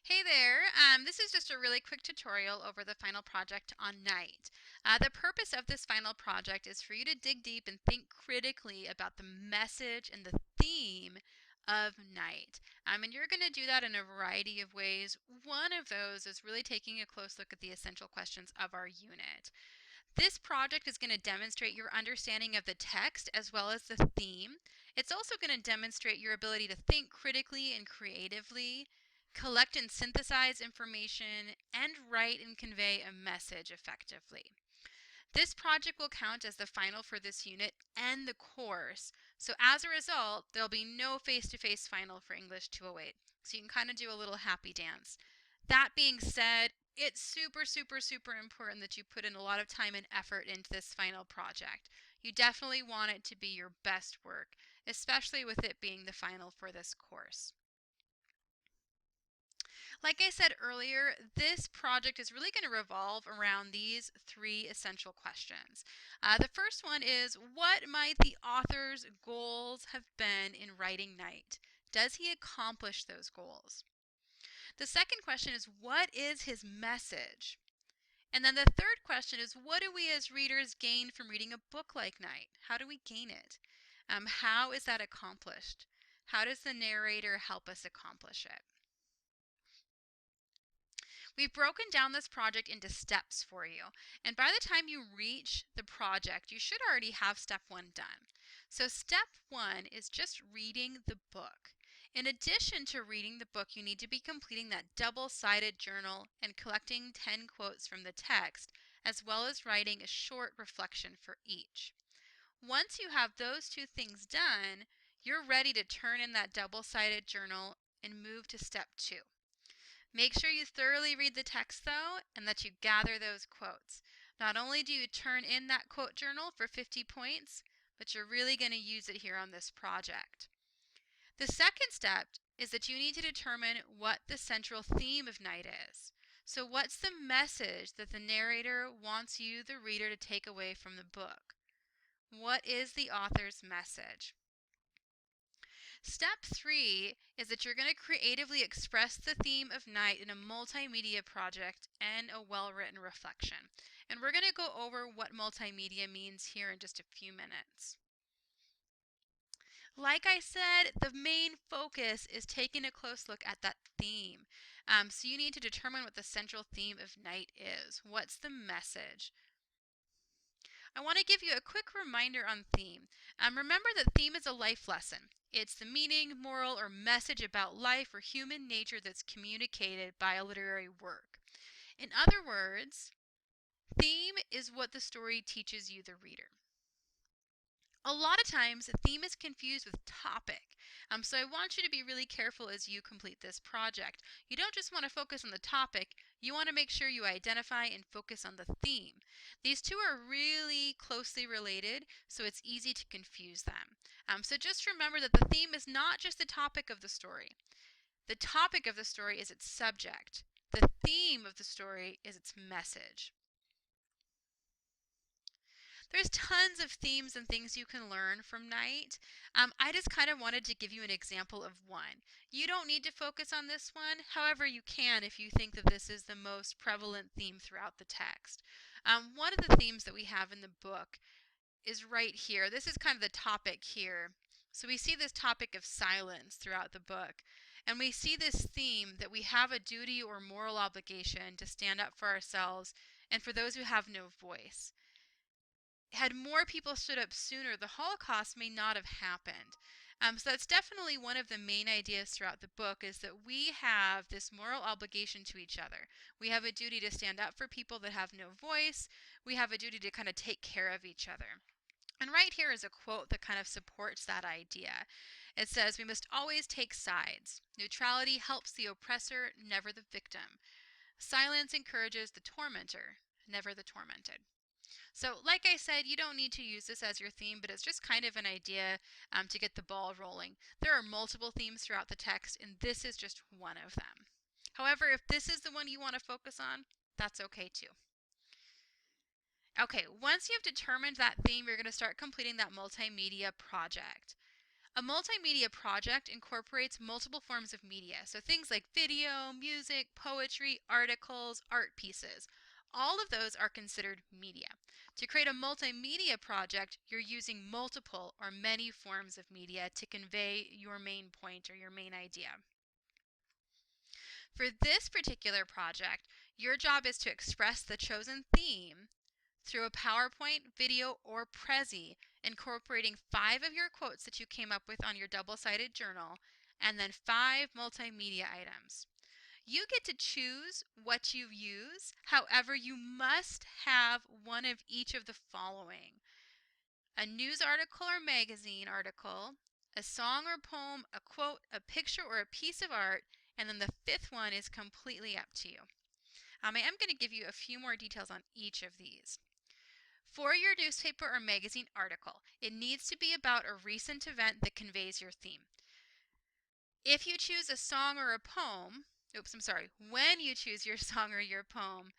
Hey there, this is just a really quick tutorial over the final project on night. The purpose of this final project is for you to dig deep and think critically about the message and the theme of night. And you're going to do that in a variety of ways. One of those is really taking a close look at the essential questions of our unit. This project is going to demonstrate your understanding of the text as well as the theme. It's also going to demonstrate your ability to think critically and creatively, collect and synthesize information, and write and convey a message effectively. This project will count as the final for this unit and the course. So as a result, there'll be no face-to-face final for English 208. So you can kind of do a little happy dance. That being said, it's super important that you put in a lot of time and effort into this final project. You definitely want it to be your best work, especially with it being the final for this course. Like I said earlier, this project is really going to revolve around these three essential questions. The first one is, what might the author's goals have been in writing Night? Does he accomplish those goals? The second question is, what is his message? And then the third question is, what do we as readers gain from reading a book like Night? How do we gain it? How is that accomplished? How does the narrator help us accomplish it? We've broken down this project into steps for you, and by the time you reach the project, you should already have step 1 done. So step 1 is just reading the book. In addition to reading the book, you need to be completing that double-sided journal and collecting 10 quotes from the text, as well as writing a short reflection for each. Once you have those two things done, you're ready to turn in that double-sided journal and move to step 2. Make sure you thoroughly read the text, though, and that you gather those quotes. Not only do you turn in that quote journal for 50 points, but you're really going to use it here on this project. The second step is that you need to determine what the central theme of Night is. So what's the message that the narrator wants you, the reader, to take away from the book? What is the author's message? Step 3 is that you're going to creatively express the theme of Night in a multimedia project and a well-written reflection. And we're going to go over what multimedia means here in just a few minutes. Like I said, the main focus is taking a close look at that theme. So you need to determine what the central theme of Night is. What's the message? I want to give you a quick reminder on theme. Remember that theme is a life lesson. It's the meaning, moral, or message about life or human nature that's communicated by a literary work. In other words, theme is what the story teaches you, the reader. A lot of times, a theme is confused with topic. So I want you to be really careful as you complete this project. You don't just want to focus on the topic, you want to make sure you identify and focus on the theme. These two are really closely related, so it's easy to confuse them. So just remember that the theme is not just the topic of the story. The topic of the story is its subject. The theme of the story is its message. There's tons of themes and things you can learn from Night. I just kind of wanted to give you an example of one. You don't need to focus on this one, however you can if you think that this is the most prevalent theme throughout the text. One of the themes that we have in the book is right here. This is kind of the topic here. So we see this topic of silence throughout the book. And we see this theme that we have a duty or moral obligation to stand up for ourselves and for those who have no voice. Had more people stood up sooner, the Holocaust may not have happened. So that's definitely one of the main ideas throughout the book, is that we have this moral obligation to each other. We have a duty to stand up for people that have no voice. We have a duty to kind of take care of each other. And right here is a quote that kind of supports that idea. It says, "We must always take sides. Neutrality helps the oppressor, never the victim. Silence encourages the tormentor, never the tormented." So like I said, you don't need to use this as your theme, but it's just kind of an idea to get the ball rolling. There are multiple themes throughout the text, and this is just one of them. However, if this is the one you want to focus on, that's okay too. Okay, once you've determined that theme, you're going to start completing that multimedia project. A multimedia project incorporates multiple forms of media, so things like video, music, poetry, articles, art pieces. All of those are considered media. To create a multimedia project, you're using multiple or many forms of media to convey your main point or your main idea. For this particular project, your job is to express the chosen theme through a PowerPoint, video, or Prezi, incorporating 5 of your quotes that you came up with on your double-sided journal, and then 5 multimedia items. You get to choose what you use, however, you must have one of each of the following: a news article or magazine article, a song or poem, a quote, a picture, or a piece of art, and then the 5th one is completely up to you. I am going to give you a few more details on each of these. For your newspaper or magazine article, it needs to be about a recent event that conveys your theme. If you choose a song or a poem, when you choose your song or your poem,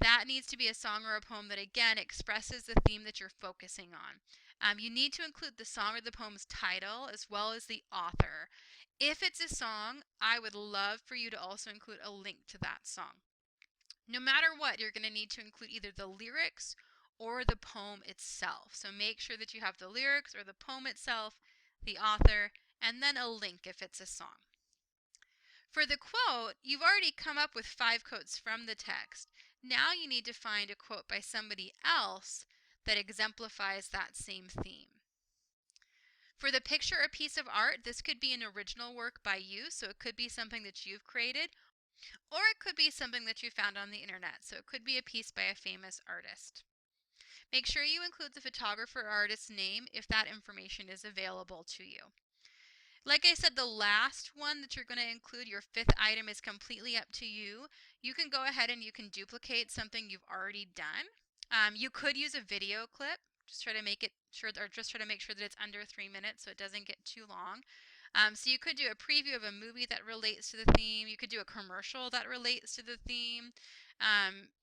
that needs to be a song or a poem that again expresses the theme that you're focusing on. You need to include the song or the poem's title as well as the author. If it's a song, I would love for you to also include a link to that song. No matter what, you're going to need to include either the lyrics or the poem itself. So make sure that you have the lyrics or the poem itself, the author, and then a link if it's a song. For the quote, you've already come up with 5 quotes from the text. Now you need to find a quote by somebody else that exemplifies that same theme. For the picture or piece of art, this could be an original work by you, so it could be something that you've created, or it could be something that you found on the internet, so it could be a piece by a famous artist. Make sure you include the photographer or artist's name if that information is available to you. Like I said, the last one that you're going to include, your 5th item, is completely up to you. You can go ahead and you can duplicate something you've already done. You could use a video clip. Just try to make it sure, or just try to make sure that it's under 3 minutes so it doesn't get too long. So you could do a preview of a movie that relates to the theme. You could do a commercial that relates to the theme.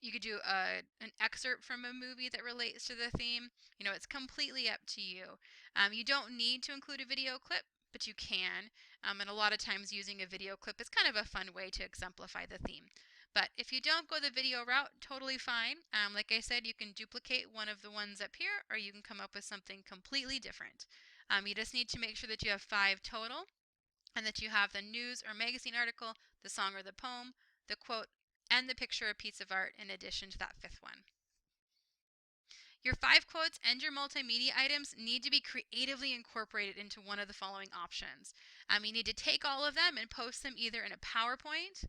You could do an excerpt from a movie that relates to the theme. You know, it's completely up to you. You don't need to include a video clip, but you can. And a lot of times using a video clip is kind of a fun way to exemplify the theme. But if you don't go the video route, totally fine. Like I said, you can duplicate one of the ones up here, or you can come up with something completely different. You just need to make sure that you have 5 total, and that you have the news or magazine article, the song or the poem, the quote, and the picture or piece of art in addition to that 5th one. Your 5 quotes and your multimedia items need to be creatively incorporated into one of the following options. You need to take all of them and post them either in a PowerPoint,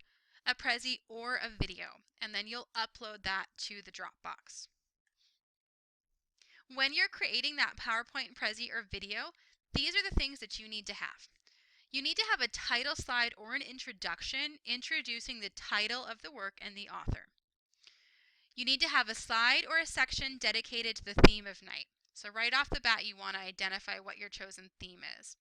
a Prezi, or a video, and then you'll upload that to the Dropbox. When you're creating that PowerPoint, Prezi, or video, these are the things that you need to have. You need to have a title slide or an introduction introducing the title of the work and the author. You need to have a slide or a section dedicated to the theme of night. So right off the bat, you want to identify what your chosen theme is.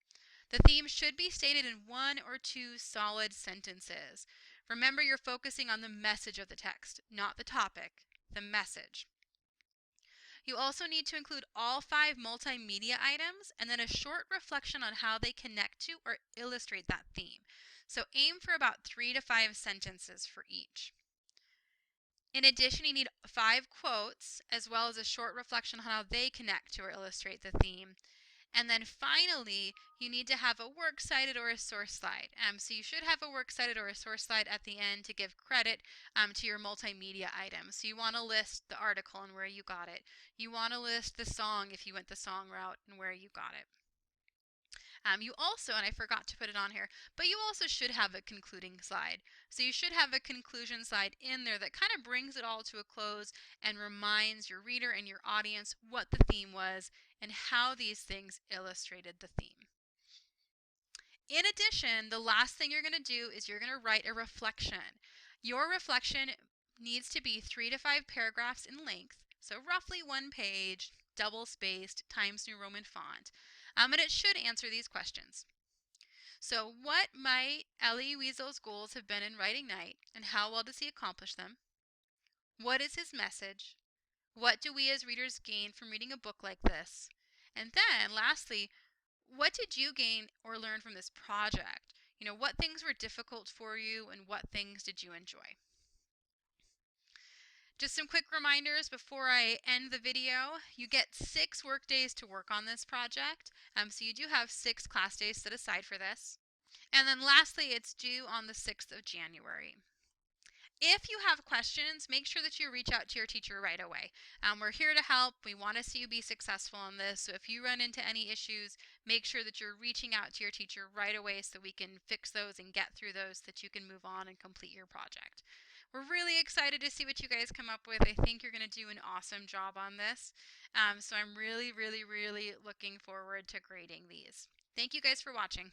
The theme should be stated in 1 or 2 solid sentences. Remember, you're focusing on the message of the text, not the topic, the message. You also need to include all 5 multimedia items and then a short reflection on how they connect to or illustrate that theme. So aim for about 3 to 5 sentences for each. In addition, you need 5 quotes as well as a short reflection on how they connect to or illustrate the theme. And then finally, you need to have a works cited or a source slide. So you should have a works cited or a source slide at the end to give credit to your multimedia item. So you want to list the article and where you got it. You want to list the song if you went the song route and where you got it. You also, and I forgot to put it on here, but you also should have a concluding slide. So you should have a conclusion slide in there that kind of brings it all to a close and reminds your reader and your audience what the theme was and how these things illustrated the theme. In addition, the last thing you're going to do is you're going to write a reflection. Your reflection needs to be 3 to 5 paragraphs in length, so roughly 1 page, double-spaced, Times New Roman font. And it should answer these questions. So what might Elie Wiesel's goals have been in writing Night, and how well does he accomplish them? What is his message? What do we as readers gain from reading a book like this? And then, lastly, What did you gain or learn from this project? You know, what things were difficult for you and what things did you enjoy? Just some quick reminders before I end the video. You get 6 work days to work on this project. So you do have 6 class days set aside for this. And then lastly, it's due on the 6th of January. If you have questions, make sure that you reach out to your teacher right away. We're here to help. We want to see you be successful in this. So if you run into any issues, make sure that you're reaching out to your teacher right away so we can fix those and get through those so that you can move on and complete your project. We're really excited to see what you guys come up with. I think you're going to do an awesome job on this. So I'm really, really, really looking forward to grading these. Thank you guys for watching.